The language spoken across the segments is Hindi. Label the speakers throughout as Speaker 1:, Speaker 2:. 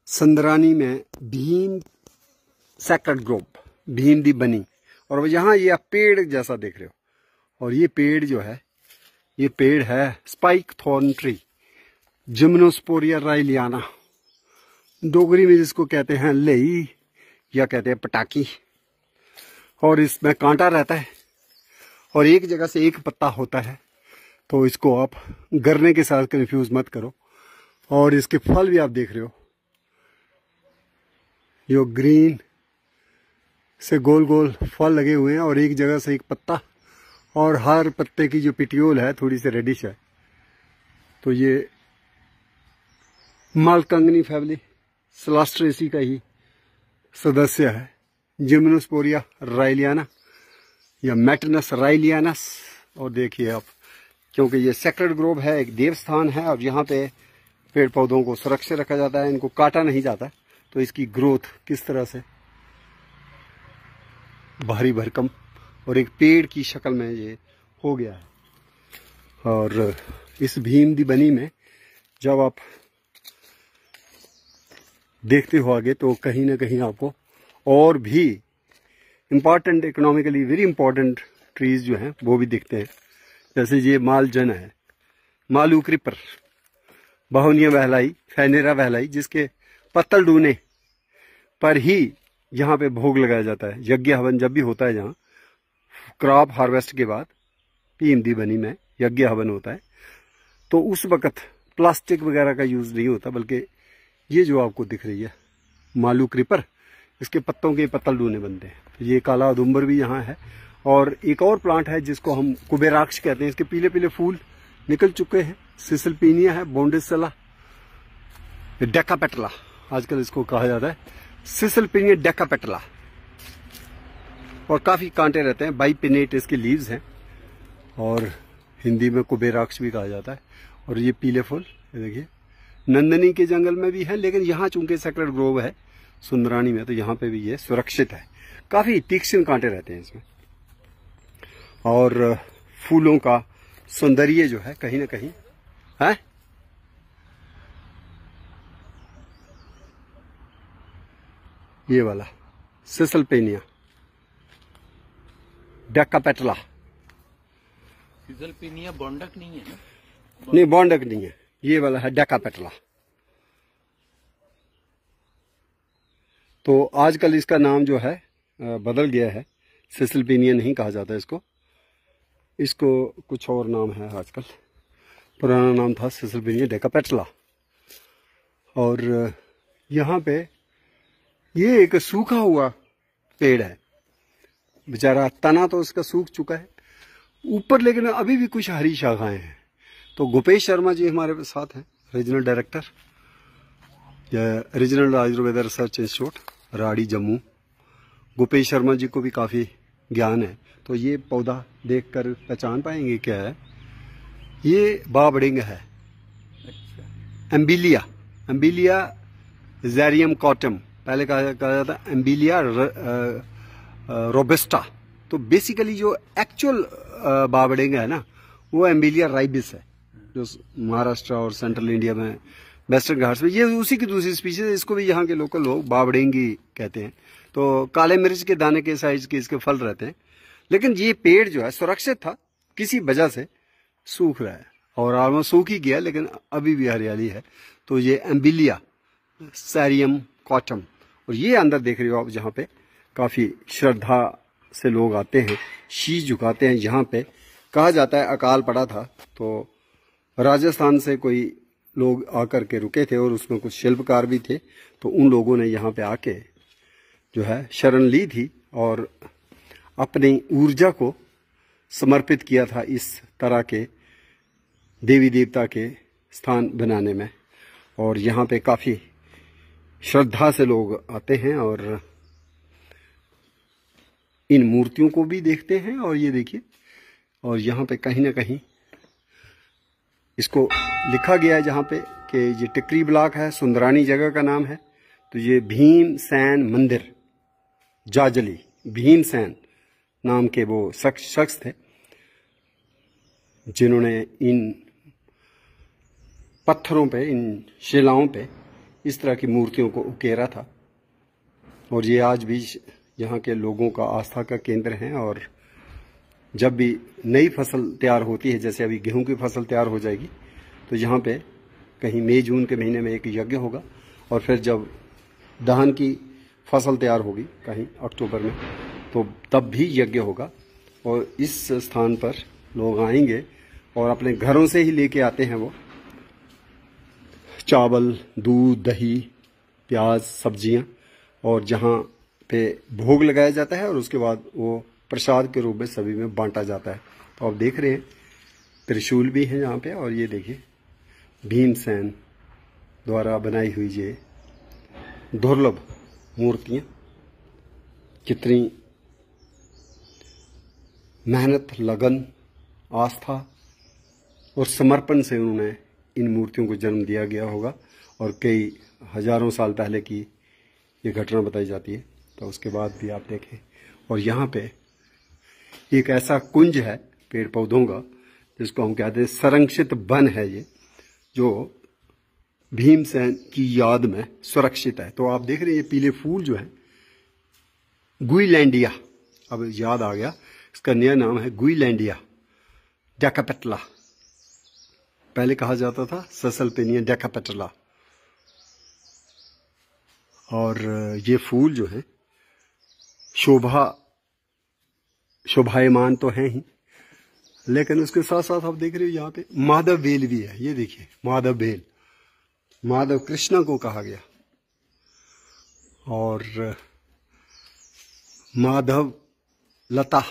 Speaker 1: संदरानी में भीम सेक्रेड ग्रोव, भीम दी बनी। और यहाँ ये आप पेड़ जैसा देख रहे हो, और ये पेड़ जो है, ये पेड़ है स्पाइक थॉर्न ट्री, जिम्नोस्पोरिया राइलियाना, डोगरी में जिसको कहते हैं लेई या कहते हैं पटाकी। और इसमें कांटा रहता है और एक जगह से एक पत्ता होता है, तो इसको आप गरने के साथ कंफ्यूज मत करो। और इसके फल भी आप देख रहे हो, जो ग्रीन से गोल गोल फल लगे हुए हैं और एक जगह से एक पत्ता, और हर पत्ते की जो पिटियोल है थोड़ी सी रेडिश है। तो ये मालकंगनी फैमिली सलास्ट्रेसी का ही सदस्य है, जिम्नोस्पोरिया राइलियाना या मैटनस राइलियानस। और देखिए आप, क्योंकि ये सेक्रेड ग्रोव है, एक देवस्थान है, और यहाँ पे पेड़ पौधों को सुरक्षित रखा जाता है, इनको काटा नहीं जाता, तो इसकी ग्रोथ किस तरह से भारी भरकम और एक पेड़ की शक्ल में ये हो गया है। और इस भीम दी बनी में जब आप देखते हो आगे, तो कहीं ना कहीं आपको और भी important, economically very important trees जो हैं वो भी दिखते हैं। जैसे ये मालजन है, मालू क्रिपर, बाहुनिया बहलाई, फेनेरा बहलाई, जिसके पत्तल डूने पर ही यहाँ पे भोग लगाया जाता है। यज्ञ हवन जब भी होता है, जहाँ क्रॉप हार्वेस्ट के बाद भीम दी बनी में यज्ञ हवन होता है, तो उस वक़्त प्लास्टिक वगैरह का यूज़ नहीं होता, बल्कि ये जो आपको दिख रही है मालू क्रिपर, इसके पत्तों के पत्तल डूने बनते हैं। तो ये काला अदुम्बर भी यहाँ है। और एक और प्लांट है जिसको हम कुबेराक्ष कहते हैं, इसके पीले पीले फूल निकल चुके हैं। सिसलपीनिया है, बोंडिसला, डेकापेटला आजकल इसको कहा जाता है, सिसलपीनिया डेकापेटला। और काफ़ी कांटे रहते हैं, बाइपिनेट इसके लीव्स हैं, और हिंदी में कुबेराक्ष भी कहा जाता है। और ये पीले फूल, ये देखिए, नंदनी के जंगल में भी है, लेकिन यहाँ चूंकि सेक्रेड ग्रोव है सुंदरानी में, तो यहाँ पे भी ये सुरक्षित है। काफ़ी तीक्ष्ण कांटे रहते हैं इसमें, और फूलों का सौंदर्य जो है कहीं ना कहीं है। ये वाला सिसलपेनिया डेकापेटला,
Speaker 2: सिसलपेनिया बॉन्डक नहीं है,
Speaker 1: नहीं बॉन्डक नहीं है, ये वाला है डेकापेटला। तो आजकल इसका नाम जो है बदल गया है, सिसलपेनिया नहीं कहा जाता इसको, इसको कुछ और नाम है आजकल। पुराना नाम था सिसलपेनिया डेकापेटला। और यहाँ पे ये एक सूखा हुआ पेड़ है, बेचारा तना तो इसका सूख चुका है ऊपर, लेकिन अभी भी कुछ हरी शाखाएं हैं। तो गोपेश शर्मा जी हमारे साथ हैं, regional director, regional Ayurveda research institute Rari Jammu. Gopesh Sharma ji को भी काफ़ी ज्ञान है, तो ये पौधा देखकर पहचान पाएंगे क्या है। ये बाबडिंग है, एम्बिलिया, एम्बिलिया ज़ेरियम कॉटम, पहले कहा जाता एम्बिलिया रोबस्टा। तो बेसिकली जो एक्चुअल बाबडिंग है ना, वो एम्बिलिया राइबिस है, जो महाराष्ट्र और सेंट्रल इंडिया में वेस्टर्न घाट्स में, ये उसी की दूसरी स्पीशीज है। इसको भी यहाँ के लोकल लोग बाबडेंगी कहते हैं। तो काले मिर्च के दाने के साइज के इसके फल रहते हैं, लेकिन ये पेड़ जो है सुरक्षित था, किसी वजह से सूख रहा है, और ऑलमोस्ट सूख ही गया, लेकिन अभी भी हरियाली है। तो ये एम्बिलिया सैरियम कॉटम, और ये अंदर देख रहे हो आप, जहाँ पे काफ़ी श्रद्धा से लोग आते हैं, शीश झुकाते हैं। यहाँ पे कहा जाता है अकाल पड़ा था, तो राजस्थान से कोई लोग आकर के रुके थे, और उसमें कुछ शिल्पकार भी थे, तो उन लोगों ने यहाँ पे आके जो है शरण ली थी और अपनी ऊर्जा को समर्पित किया था इस तरह के देवी देवता के स्थान बनाने में। और यहाँ पे काफ़ी श्रद्धा से लोग आते हैं और इन मूर्तियों को भी देखते हैं। और ये देखिए, और यहाँ पे कहीं ना कहीं इसको लिखा गया है जहाँ पे कि ये टिकरी ब्लॉक है, सुंदरानी जगह का नाम है। तो ये भीम सैन मंदिर जाजली, भीम सैन नाम के वो शख्स थे जिन्होंने इन पत्थरों पे, इन शिलाओं पे इस तरह की मूर्तियों को उकेरा था। और ये आज भी यहाँ के लोगों का आस्था का केंद्र है। और जब भी नई फसल तैयार होती है, जैसे अभी गेहूं की फसल तैयार हो जाएगी, तो यहाँ पे कहीं मई जून के महीने में एक यज्ञ होगा। और फिर जब धान की फसल तैयार होगी कहीं अक्टूबर में, तो तब भी यज्ञ होगा। और इस स्थान पर लोग आएंगे और अपने घरों से ही लेके आते हैं वो चावल, दूध, दही, प्याज, सब्जियां, और जहाँ पे भोग लगाया जाता है और उसके बाद वो प्रसाद के रूप में सभी में बांटा जाता है। तो आप देख रहे हैं त्रिशूल भी है यहाँ पे। और ये देखिए भीमसेन द्वारा बनाई हुई ये दुर्लभ मूर्तियां, कितनी मेहनत, लगन, आस्था और समर्पण से उन्होंने इन मूर्तियों को जन्म दिया गया होगा। और कई हजारों साल पहले की ये घटना बताई जाती है। तो उसके बाद भी आप देखें, और यहाँ पे एक ऐसा कुंज है पेड़ पौधों का, जिसको हम कहते हैं संरक्षित वन है ये, जो भीमसेन की याद में सुरक्षित है। तो आप देख रहे हैं ये पीले फूल जो है, गुइलैंडिया, अब याद आ गया, इसका नया नाम है गुइलैंडिया डेकापेटला। पहले कहा जाता था ससल्पेनिया डेकापेटला। और ये फूल जो है शोभायमान तो हैं ही, लेकिन उसके साथ साथ आप देख रहे हो यहाँ पे माधव बेल भी है। ये देखिए माधव बेल, माधव कृष्ण को कहा गया। और माधव लता,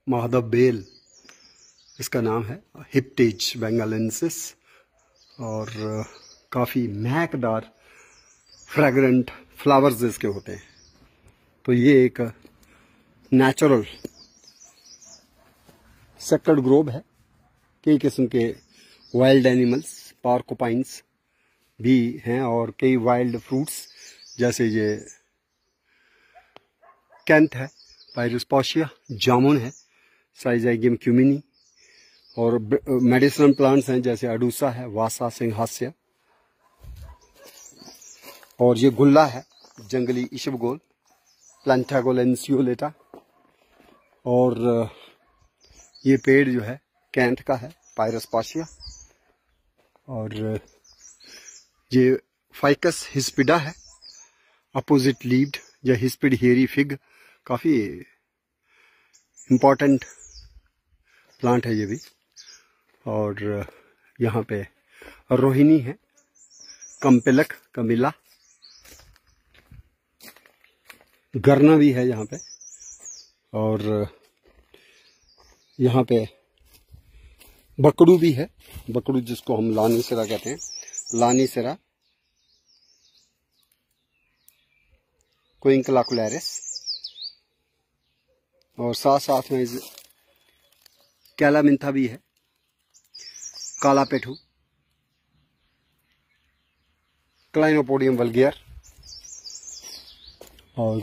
Speaker 1: माधव बेल, इसका नाम है हिप्टेज बेंगालेंसिस। और काफ़ी महकदार फ्रेग्रेंट फ्लावर्स इसके होते हैं। तो ये एक नेचुरल सेक्रेड ग्रोव है। कई किस्म के वाइल्ड एनिमल्स, पार्कोपाइन्स भी हैं, और कई वाइल्ड फ्रूट्स, जैसे ये कैंथ है, पायरोस्पोशिया, जामुन है, साइजाइगियम क्यूमिनी, और मेडिसिनल प्लांट्स हैं जैसे अडूसा है, वासा सिंहास्य, और ये गुल्ला है, जंगली इशबगोल, प्लांटागोल एंसियोलेटा। और ये पेड़ जो है कैंथ का है, पायरोस्पोशिया। और ये फाइकस हिस्पिडा है, अपोजिट लीव्ड या हिस्पिड हेरी फिग, काफी इंपॉर्टेंट प्लांट है ये भी। और यहाँ पे रोहिणी है, कम्पेलक, कमिला, गरना भी है यहाँ पे। और यहाँ पे बकड़ू भी है, बकड़ू जिसको हम लानीसेरा कहते हैं, लानीसेरा क्विंकलाकुलरिस। और साथ साथ में कैलामिंथा भी है, काला पेठू, क्लाइनोपोडियम वल्गियर। और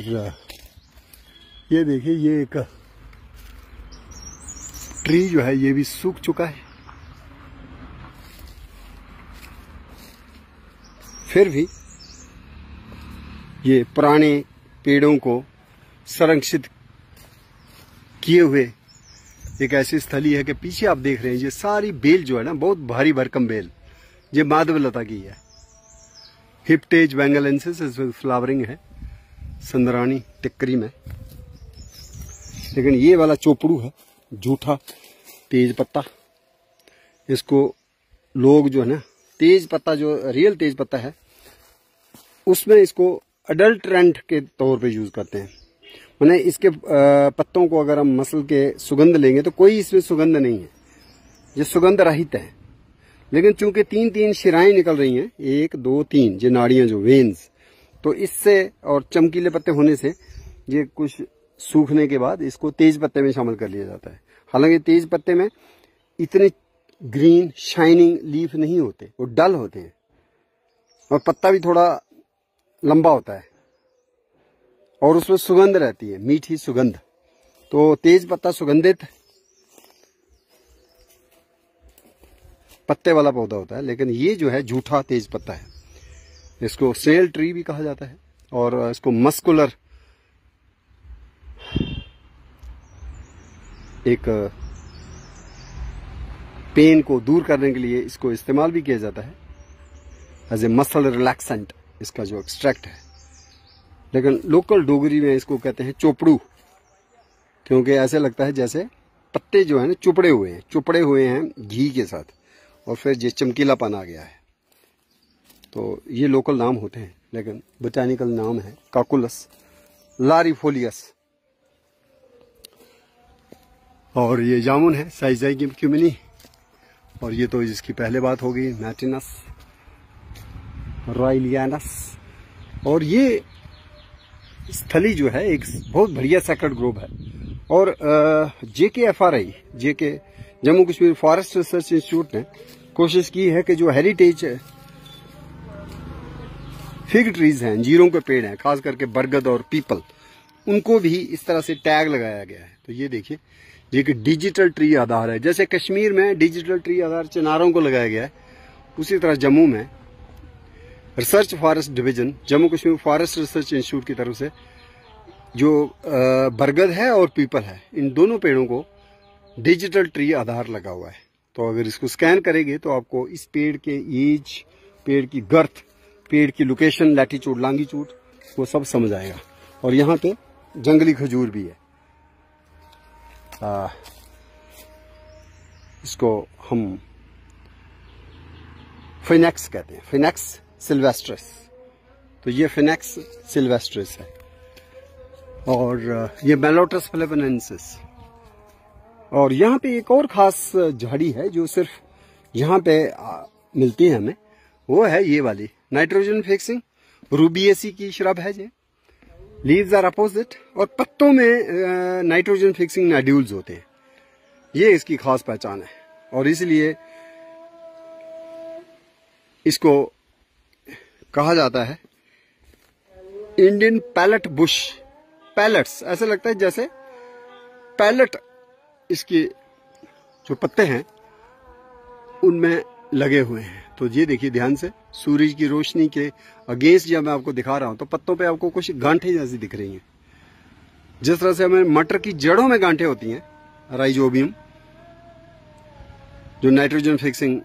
Speaker 1: ये देखिए ये एक ट्री जो है ये भी सूख चुका है, फिर भी ये पुराने पेड़ों को संरक्षित किए हुए एक ऐसी स्थली है कि पीछे आप देख रहे हैं ये सारी बेल जो है ना, बहुत भारी भरकम बेल, ये माधवलता की है। हिप्टेज बेंगालेंसिस फ्लावरिंग है संदरानी टिक्करी में। लेकिन ये वाला चोपड़ू है जूठा तेज पत्ता, इसको लोग जो है ना, तेज पत्ता जो रियल तेज पत्ता है उसमें इसको अडल्ट्रेंट के तौर पे यूज करते हैं। माने इसके पत्तों को अगर हम मसल के सुगंध लेंगे तो कोई इसमें सुगंध नहीं है, ये सुगंध रहित है। लेकिन चूंकि 3 शिराएं निकल रही हैं, 1 2 3 ये नाड़ियां जो वेन्स, तो इससे और चमकीले पत्ते होने से ये कुछ सूखने के बाद इसको तेज पत्ते में शामिल कर लिया जाता है। हालांकि तेज पत्ते में इतने ग्रीन शाइनिंग लीफ नहीं होते, वो डल होते हैं, और पत्ता भी थोड़ा लंबा होता है, और उसमें सुगंध रहती है, मीठी सुगंध। तो तेज पत्ता सुगंधित पत्ते वाला पौधा होता है, लेकिन ये जो है जूठा तेज पत्ता है। इसको स्नेल ट्री भी कहा जाता है, और इसको मस्कुलर एक पेन को दूर करने के लिए इसको इस्तेमाल भी किया जाता है एज ए मसल रिलैक्सेंट, इसका जो एक्सट्रैक्ट है। लेकिन लोकल डोगरी में इसको कहते हैं चोपड़ू, क्योंकि ऐसे लगता है जैसे पत्ते जो है ना चुपड़े हुए हैं घी के साथ, और फिर ये चमकीलापन आ गया है। तो ये लोकल नाम होते हैं, लेकिन बोटानिकल नाम है काकुलस लारिफोलियस। और ये जामुन है साइजाइगिम क्यूमिनी, और ये तो इसकी पहले बात हो गई मैटिनस रॉयलियानस। और ये स्थली जो है एक बहुत बढ़िया सेक्रेड ग्रोव है। और JKFRI Jammu Kashmir forest research institute ने कोशिश की है कि जो हेरिटेज फिग ट्रीज हैं, अंजीरों के पेड़ हैं, खास करके बरगद और पीपल, उनको भी इस तरह से टैग लगाया गया है। तो ये देखिए, ये कि डिजिटल ट्री आधार है। जैसे कश्मीर में डिजिटल ट्री आधार चिनारों को लगाया गया है, उसी तरह जम्मू में research forest division Jammu Kashmir forest research institute की तरफ से जो बरगद है और पीपल है, इन दोनों पेड़ों को डिजिटल ट्री आधार लगा हुआ है। तो अगर इसको स्कैन करेंगे तो आपको इस पेड़ के एज, पेड़ की गर्थ, पेड़ की लोकेशन, लैटीट्यूड, लॉन्गिट्यूड, वो सब समझ आएगा। और यहाँ पे जंगली खजूर भी है। इसको हम फिनेक्स कहते हैं, फिनेक्स सिल्वेस्ट्रिस। तो ये फिनेक्स सिल्वेस्ट्रिस है। और ये मेलोटस फिलिपिनेंसिस। और यहाँ पे एक और खास झाड़ी है जो सिर्फ यहाँ पे मिलती है हमें, वो है ये वाली नाइट्रोजन फिक्सिंग रूबिएसी की श्रब है। ये लीव्स आर अपोजिट, और पत्तों में नाइट्रोजन फिक्सिंग नोड्यूल्स होते हैं। ये इसकी खास पहचान है, और इसलिए इसको कहा जाता है इंडियन पैलेट बुश। पैलेट्स, ऐसे लगता है जैसे पैलेट इसके जो पत्ते हैं उनमें लगे हुए हैं। तो ये देखिए ध्यान से, सूरज की रोशनी के अगेंस्ट जब मैं आपको दिखा रहा हूं तो पत्तों पे आपको कुछ गांठें जैसी दिख रही हैं। जिस तरह से हमें मटर की जड़ों में गांठें होती हैं, राइजोबियम, जो नाइट्रोजन फिक्सिंग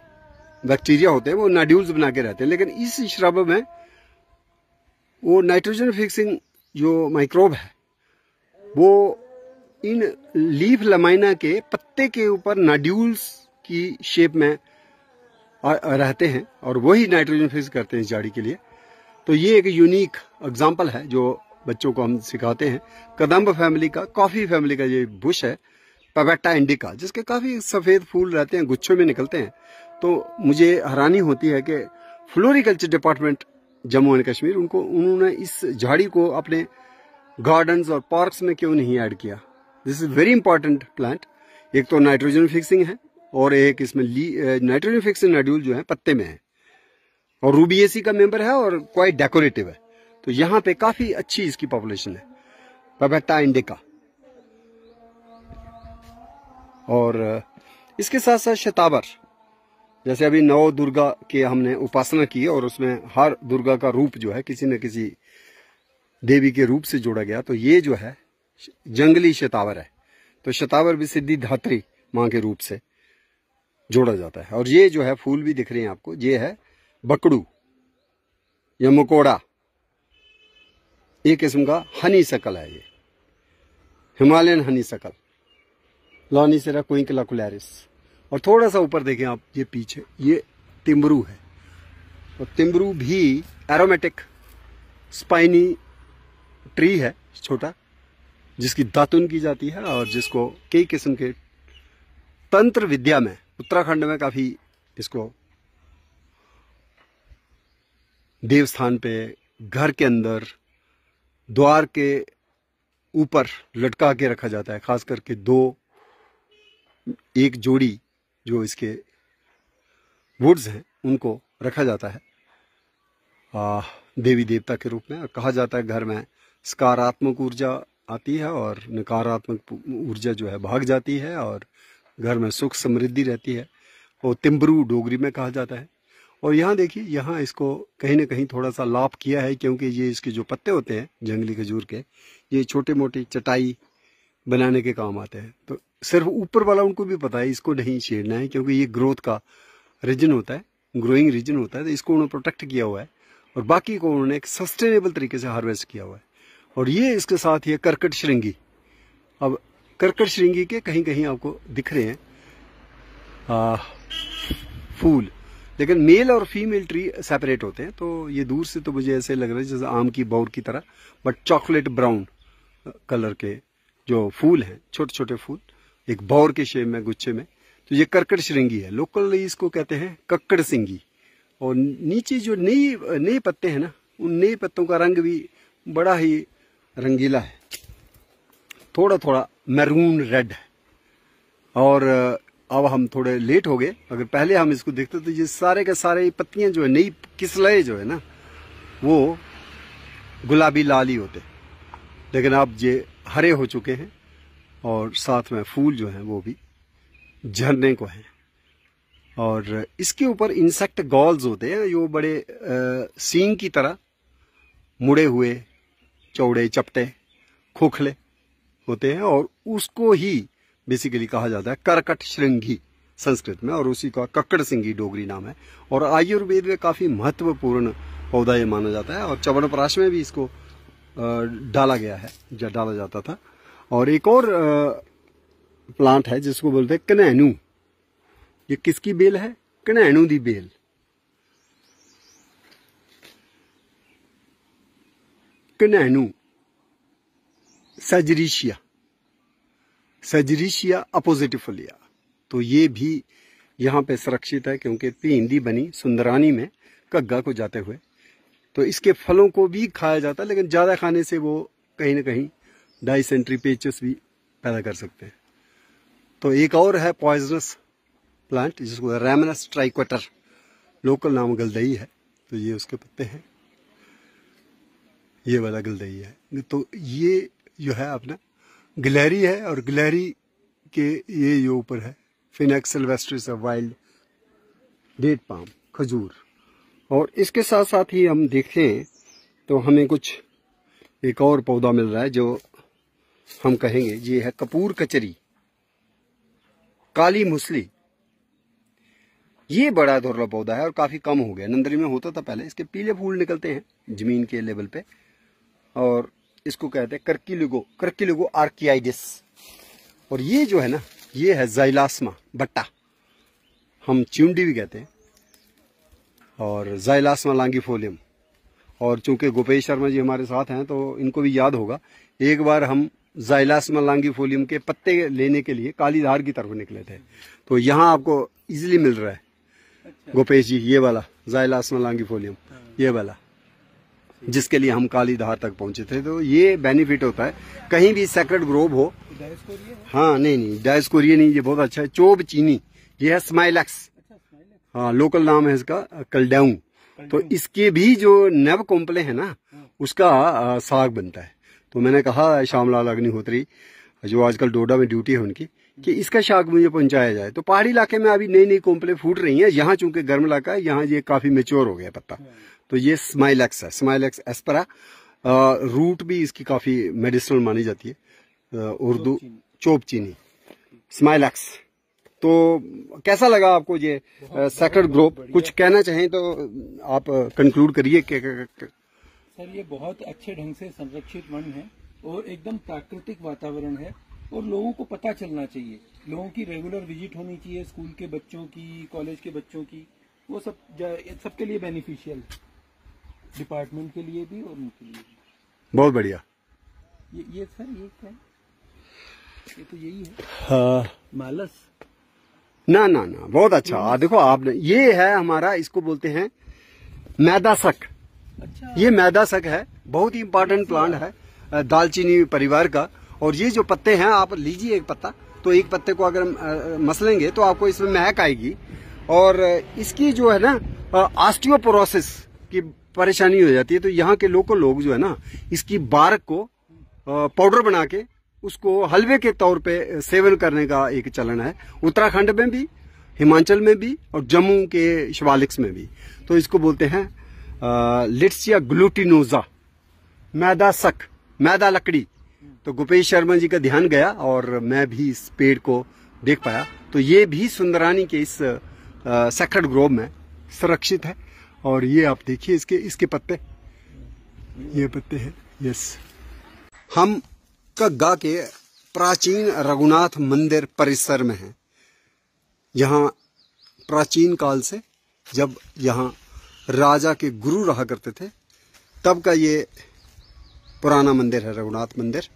Speaker 1: बैक्टीरिया होते हैं, वो नोड्यूल्स बना के रहते हैं। लेकिन इस श्रब में वो नाइट्रोजन फिक्सिंग जो माइक्रोब है, वो इन लीफ लमाइना के पत्ते के ऊपर नोड्यूल्स की शेप में रहते हैं, और वही नाइट्रोजन फिक्स करते हैं इस झाड़ी के लिए। तो ये एक यूनिक एग्जाम्पल है जो बच्चों को हम सिखाते हैं। कदम्ब फैमिली का, कॉफी फैमिली का ये बुश है, पेवेटा इंडिका, जिसके काफी सफेद फूल रहते हैं, गुच्छों में निकलते हैं। तो मुझे हैरानी होती है कि floriculture department Jammu and Kashmir, उन्होंने इस झाड़ी को अपने गार्डन्स और पार्क्स में क्यों नहीं ऐड किया। This is very important plant. एक तो नाइट्रोजन फिक्सिंग है, और एक इसमें नाइट्रोजन फिक्सिंग नोड्यूल जो है पत्ते में है, और रूबिएसी का मेंबर है, और क्वाइट डेकोरेटिव है। तो यहाँ पे काफी अच्छी इसकी पॉपुलेशन है, पेवेटा इंडिका। और इसके साथ साथ शतावर, जैसे अभी नव दुर्गा के हमने उपासना की, और उसमें हर दुर्गा का रूप जो है किसी न किसी देवी के रूप से जोड़ा गया। तो ये जो है जंगली शतावर है। तो शतावर भी सिद्धि धात्री मां के रूप से जोड़ा जाता है। और ये जो है फूल भी दिख रहे हैं आपको, ये है बकड़ू या मकोड़ा, एक किस्म का हनी सकल है। ये हिमालयन हनी सकल, लॉनिसेरा क्विंकलाकुलरिस। और थोड़ा सा ऊपर देखें आप, ये पीछे ये तिम्बरू है। और तिम्बरू भी एरोमेटिक स्पाइनी ट्री है, छोटा, जिसकी दातुन की जाती है, और जिसको कई किस्म के तंत्र विद्या में उत्तराखंड में काफी इसको देवस्थान पे, घर के अंदर, द्वार के ऊपर लटका के रखा जाता है। खास करके एक जोड़ी जो इसके वुड्स हैं उनको रखा जाता है देवी देवता के रूप में। और कहा जाता है घर में सकारात्मक ऊर्जा आती है और नकारात्मक ऊर्जा जो है भाग जाती है, और घर में सुख समृद्धि रहती है। वो तिम्बरू डोगरी में कहा जाता है। और यहाँ देखिए, यहाँ इसको कहीं ना कहीं थोड़ा सा लाप किया है, क्योंकि ये इसके जो पत्ते होते हैं जंगली खजूर के, ये छोटे मोटी चटाई बनाने के काम आते हैं। तो सिर्फ ऊपर वाला उनको भी पता है इसको नहीं छेड़ना है, क्योंकि ये ग्रोथ का रीजन होता है, ग्रोइंग रीजन होता है, तो इसको उन्होंने प्रोटेक्ट किया हुआ है और बाकी को उन्होंने एक सस्टेनेबल तरीके से हार्वेस्ट किया हुआ है। और ये इसके साथ ये कर्कट श्रृंगी, अब कर्कट श्रृंगी के कहीं कहीं आपको दिख रहे हैं फूल, लेकिन मेल और फीमेल ट्री सेपरेट होते हैं। तो ये दूर से तो मुझे ऐसे लग रहा है जैसे आम की बौर की तरह, बट चॉकलेट ब्राउन कलर के जो फूल हैं, छोटे छोटे फूल, एक बौर के शेप में, गुच्छे में। तो ये कर्कट श्रृंगी है, लोकली इसको कहते हैं कक्कड़ सिंगी। और नीचे जो नए पत्ते हैं ना, उन नए पत्तों का रंग भी बड़ा ही रंगीला है, थोड़ा थोड़ा मैरून रेड है। और अब हम थोड़े लेट हो गए, अगर पहले हम इसको देखते तो ये सारे के सारे पत्तियां जो है, नई किस्लए जो है ना, वो गुलाबी लाल ही होते, लेकिन अब ये हरे हो चुके हैं और साथ में फूल जो हैं वो भी झरने को हैं। और इसके ऊपर इंसेक्ट गॉल्स होते हैं, जो बड़े सींग की तरह मुड़े हुए, चौड़े, चपटे, खोखले होते हैं, और उसको ही बेसिकली कहा जाता है कर्कट श्रृंगी संस्कृत में, और उसी का कक्कड़ सिंगी डोगरी नाम है। और आयुर्वेद में काफी महत्वपूर्ण पौधा ये माना जाता है, और च्यवनप्राश में भी इसको डाला गया है, डाला जाता था। और एक और प्लांट है जिसको बोलते हैं कनैनू। ये किसकी बेल है? कनैनू दी बेल। कनैनू सजरीशिया, सजरीशिया अपोजिटिफोलिया। तो ये भी यहाँ पे सुरक्षित है, क्योंकि पींदी बनी सुंदरानी में कग्गा को जाते हुए। तो इसके फलों को भी खाया जाता है, लेकिन ज्यादा खाने से वो कहीं ना कहीं डाइसेंट्री पेचेस भी पैदा कर सकते हैं। तो एक और है पॉइजनस प्लांट जिसको रेमनस ट्राइक्वेटर, लोकल नाम गलदई है। तो ये उसके पत्ते हैं, ये वाला गलदई है। तो ये जो है अपना गिलहरी है, और गिलहरी के ये जो ऊपर है Phoenix sylvestris wild date palm, खजूर। और इसके साथ साथ ही हम देखें तो हमें कुछ एक और पौधा मिल रहा है जो हम कहेंगे ये है कपूर कचरी, काली मुसली। ये बड़ा दुर्लभ पौधा है और काफी कम हो गया, नंदरी में होता था पहले। इसके पीले फूल निकलते हैं जमीन के लेवल पे, और इसको कहते हैं कर्किलुगो आर्कियाइडिस। और ये जो है ना, ये है जाइलास्मा बट्टा, हम च्युंडी भी कहते हैं, और जाइलास्मा लांगीफोलियम। और चूंकि गोपेश शर्मा जी हमारे साथ हैं तो इनको भी याद होगा, एक बार हम जाइलास्मा लांगीफोलियम के पत्ते लेने के लिए कालीधार की तरफ निकले थे। तो यहाँ आपको इजीली मिल रहा है गोपेश जी, ये वाला जाइलास्मा लांगीफोलियम, ये वाला, जिसके लिए हम कालीधार तक पहुंचे थे। तो ये बेनिफिट होता है कहीं भी सेक्रेड ग्रोव हो। हाँ नहीं, डायस्कोरिया नहीं, ये बहुत अच्छा है। चोब चीनी, ये है स्माइलैक्स, हाँ लोकल नाम है इसका कलडेऊ। तो इसके भी जो नव कोम्पले हैं ना, उसका साग बनता है। तो मैंने कहा श्यामलाल अग्निहोत्री, जो आजकल डोडा में ड्यूटी है उनकी, कि इसका शाक मुझे पहुंचाया जाए। तो पहाड़ी इलाके में अभी नई नई कोम्पले फूट रही हैं, यहाँ चूंकि गर्म इलाका है, यहाँ ये काफी मेच्योर हो गया पत्ता। तो ये स्माइलैक्स है, स्माइलैक्स एस्परा। रूट भी इसकी काफी मेडिसिनल मानी जाती है, उर्दू चोप चीनी, स्माइलैक्स। तो कैसा लगा आपको ये सेक्रेड ग्रोव? कुछ कहना चाहें तो आप कंक्लूड करिए।
Speaker 2: सर ये बहुत अच्छे ढंग से संरक्षित वन है और एकदम प्राकृतिक वातावरण है, और लोगों को पता चलना चाहिए, लोगों की रेगुलर विजिट होनी चाहिए, स्कूल के बच्चों की, कॉलेज के बच्चों की, वो सब सबके लिए बेनिफिशियल, डिपार्टमेंट के लिए भी और उनके लिए भी।
Speaker 1: बहुत बढ़िया।
Speaker 2: ये सर ये क्या है? ये तो यही है।
Speaker 1: हाँ।
Speaker 2: मालस
Speaker 1: ना, बहुत अच्छा। देखो आपने, ये है हमारा, इसको बोलते हैं मैदा सक।
Speaker 2: अच्छा,
Speaker 1: ये मैदा सक है, बहुत ही इंपॉर्टेंट प्लांट है दालचीनी परिवार का। और ये जो पत्ते हैं, आप लीजिए एक पत्ता, तो एक पत्ते को अगर मसलेंगे तो आपको इसमें महक आएगी। और इसकी जो है ना ऑस्टियोपोरोसिस की परेशानी हो जाती है। तो यहाँ के लोकल लोग जो है ना, इसकी बार्क को पाउडर बना के उसको हलवे के तौर पे सेवन करने का एक चलन है। उत्तराखंड में भी हिमाचल में भी और जम्मू के शिवालिक्स में भी। तो इसको बोलते हैं लिट्सिया ग्लूटिनोजा, मैदा सक, मैदा लकड़ी। तो गोपेश शर्मा जी का ध्यान गया और मैं भी इस पेड़ को देख पाया। तो ये भी सुंदरानी के इस सेक्रेड ग्रोव में सुरक्षित है। और ये आप देखिए इसके पत्ते, ये पत्ते हैं। यस, हम कग्गा के प्राचीन रघुनाथ मंदिर परिसर में हैं। यहाँ प्राचीन काल से जब यहाँ राजा के गुरु रहा करते थे तब का ये पुराना मंदिर है, रघुनाथ मंदिर।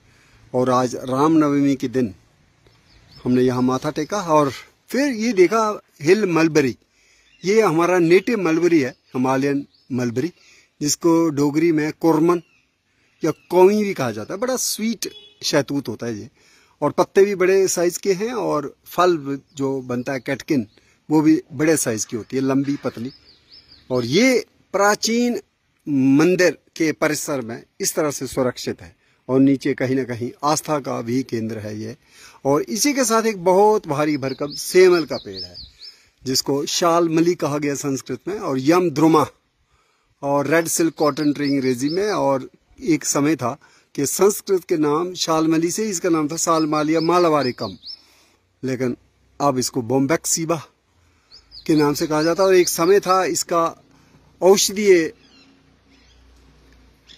Speaker 1: और आज रामनवमी के दिन हमने यहाँ माथा टेका और फिर ये देखा हिल मलबरी। ये हमारा नेटिव मलबरी है, हिमालयन मलबरी, जिसको डोगरी में कुरमन या कौई भी कहा जाता है। बड़ा स्वीट शहतूत होता है ये, और पत्ते भी बड़े साइज के हैं और फल जो बनता है कैटकिन वो भी बड़े साइज की होती है, लंबी पतली। और ये प्राचीन मंदिर के परिसर में इस तरह से सुरक्षित है। और नीचे कहीं ना कहीं आस्था का भी केंद्र है ये। और इसी के साथ एक बहुत भारी भरकम सेमल का पेड़ है जिसको शालमली कहा गया संस्कृत में, और यम द्रुमा और रेड सिल्क कॉटन ट्री अंग्रेजी में। और एक समय था कि संस्कृत के नाम शालमली से इसका नाम था सालमालिया मालावारिकम, लेकिन अब इसको बोम्बैक्सीबा के नाम से कहा जाता है। और एक समय था इसका औषधीय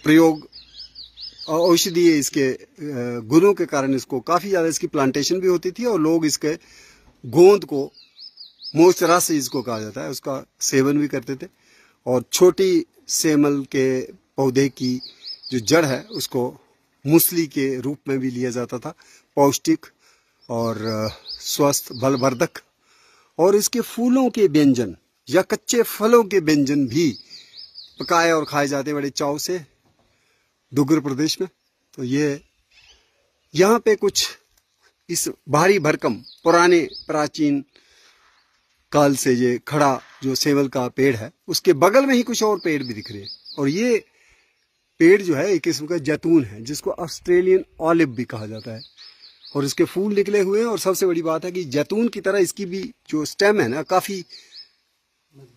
Speaker 1: प्रयोग, औषधीय इसके गुणों के कारण इसको काफी ज्यादा इसकी प्लांटेशन भी होती थी और लोग इसके गोंद को, मोचरस जिसको कहा जाता है, उसका सेवन भी करते थे। और छोटी सेमल के पौधे की जो जड़ है उसको मूसली के रूप में भी लिया जाता था, पौष्टिक और स्वस्थ बलवर्धक। और इसके फूलों के व्यंजन या कच्चे फलों के व्यंजन भी पकाए और खाए जाते बड़े चाव से डुग्गर प्रदेश में। तो ये यहाँ पे कुछ इस भारी भरकम पुराने प्राचीन काल से ये खड़ा जो सेवल का पेड़ है, उसके बगल में ही कुछ और पेड़ भी दिख रहे हैं। और ये पेड़ जो है एक किस्म का जैतून है जिसको ऑस्ट्रेलियन ऑलिव भी कहा जाता है। और इसके फूल निकले हुए हैं। और सबसे बड़ी बात है कि जैतून की तरह इसकी भी जो स्टेम है ना, काफी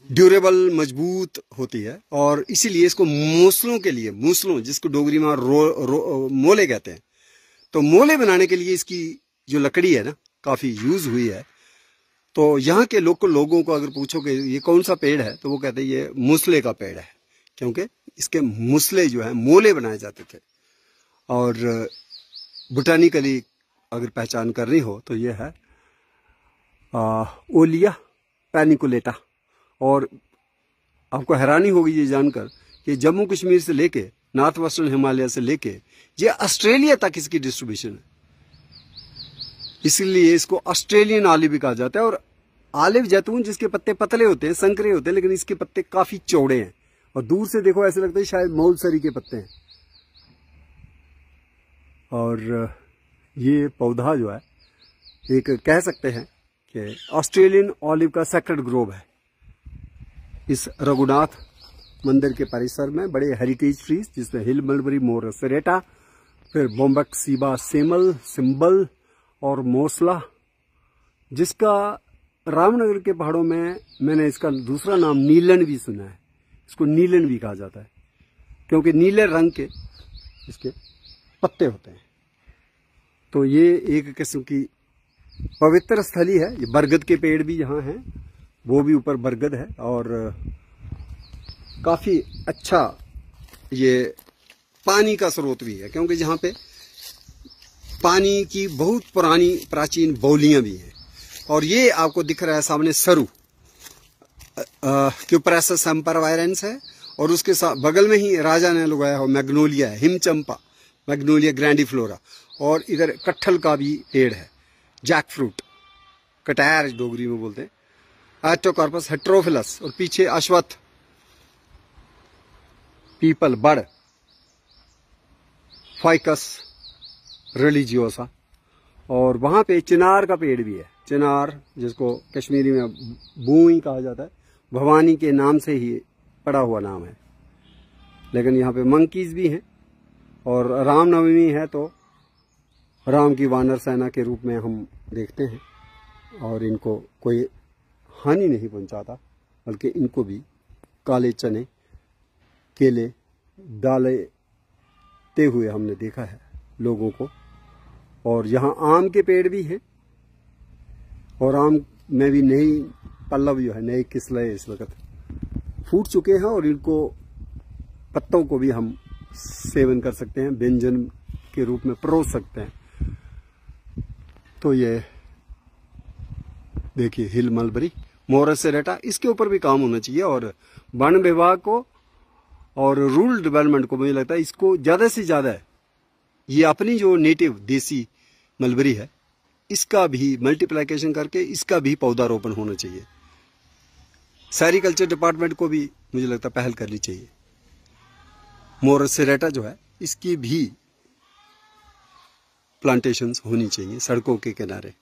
Speaker 1: ड्यूरेबल, मजबूत होती है। और इसीलिए इसको मूसलों के लिए, मूसलों जिसको डोगरी में मोले कहते हैं, तो मोले बनाने के लिए इसकी जो लकड़ी है ना काफी यूज हुई है। तो यहाँ के लोगों को अगर पूछो कि ये कौन सा पेड़ है तो वो कहते हैं ये मूसले का पेड़ है, क्योंकि इसके मूसले जो है मोले बनाए जाते थे। और बोटानिकली अगर पहचान करनी हो तो ये है ओलिया पैनिकुलेटा। और आपको हैरानी होगी ये जानकर कि जम्मू कश्मीर से लेके नॉर्थ वेस्टर्न हिमालय से लेके ये ऑस्ट्रेलिया तक इसकी डिस्ट्रीब्यूशन है। इसलिए इसको ऑस्ट्रेलियन ऑलिव भी कहा जाता है। और ऑलिव जैतून जिसके पत्ते पतले होते हैं, संकरे होते हैं, लेकिन इसके पत्ते काफी चौड़े हैं और दूर से देखो ऐसे लगता है शायद मौलसरी के पत्ते हैं। और ये पौधा जो है एक कह सकते हैं कि ऑस्ट्रेलियन ऑलिव का सेक्रेड ग्रोव है। इस रघुनाथ मंदिर के परिसर में बड़े हेरिटेज ट्रीज जिसमें हिल मलबरी मोरसेरेटा, फिर बोम्बैक्सीबा सेमल, सिंबल और मोसला, जिसका रामनगर के पहाड़ों में मैंने इसका दूसरा नाम नीलन भी सुना है। इसको नीलन भी कहा जाता है क्योंकि नीले रंग के इसके पत्ते होते हैं। तो ये एक किस्म की पवित्र स्थली है। ये बरगद के पेड़ भी यहाँ हैं, वो भी ऊपर बरगद है। और काफी अच्छा ये पानी का स्रोत भी है क्योंकि जहाँ पे पानी की बहुत पुरानी प्राचीन बौलियां भी हैं। और ये आपको दिख रहा है सामने सरू, क्यूप्रेसस सेम्परवायरेंस है। और उसके साथ बगल में ही राजा ने लगाया हो मैग्नोलिया है, हिमचंपा, मैग्नोलिया ग्रैंडिफ्लोरा। और इधर कटहल का भी पेड़ है, जैक फ्रूट, कटहर डोगरी में बोलते हैं, एट्रोकार्पस हेट्रोफिलस। और पीछे अश्वत्थ, पीपल, बड़, फाइकस रिलीजियोसा। और वहां पे चिनार का पेड़ भी है, चिनार जिसको कश्मीरी में बूई कहा जाता है, भवानी के नाम से ही पड़ा हुआ नाम है। लेकिन यहाँ पे मंकीज भी हैं। और रामनवमी है तो राम की वानर सेना के रूप में हम देखते हैं। और इनको कोई हानि नहीं पहुंचाता, बल्कि इनको भी काले चने, केले डालते हुए हमने देखा है लोगों को। और यहाँ आम के पेड़ भी हैं, और आम में भी नई पल्लव जो है, नए किस्लें इस वक्त फूट चुके हैं, और इनको पत्तों को भी हम सेवन कर सकते हैं, व्यंजन के रूप में परोस सकते हैं। तो ये देखिए हिल मलबरी, मोरस सेरेटा, इसके ऊपर भी काम होना चाहिए। और वन विभाग को और रूरल डेवलपमेंट को, मुझे लगता है इसको ज्यादा से ज्यादा ये अपनी जो नेटिव देसी मलबरी है इसका भी मल्टीप्लिकेशन करके इसका भी पौधारोपण होना चाहिए। सेरिकल्चर डिपार्टमेंट को भी मुझे लगता है पहल करनी चाहिए। मोरस सेरेटा जो है इसकी भी प्लांटेशंस होनी चाहिए सड़कों के किनारे।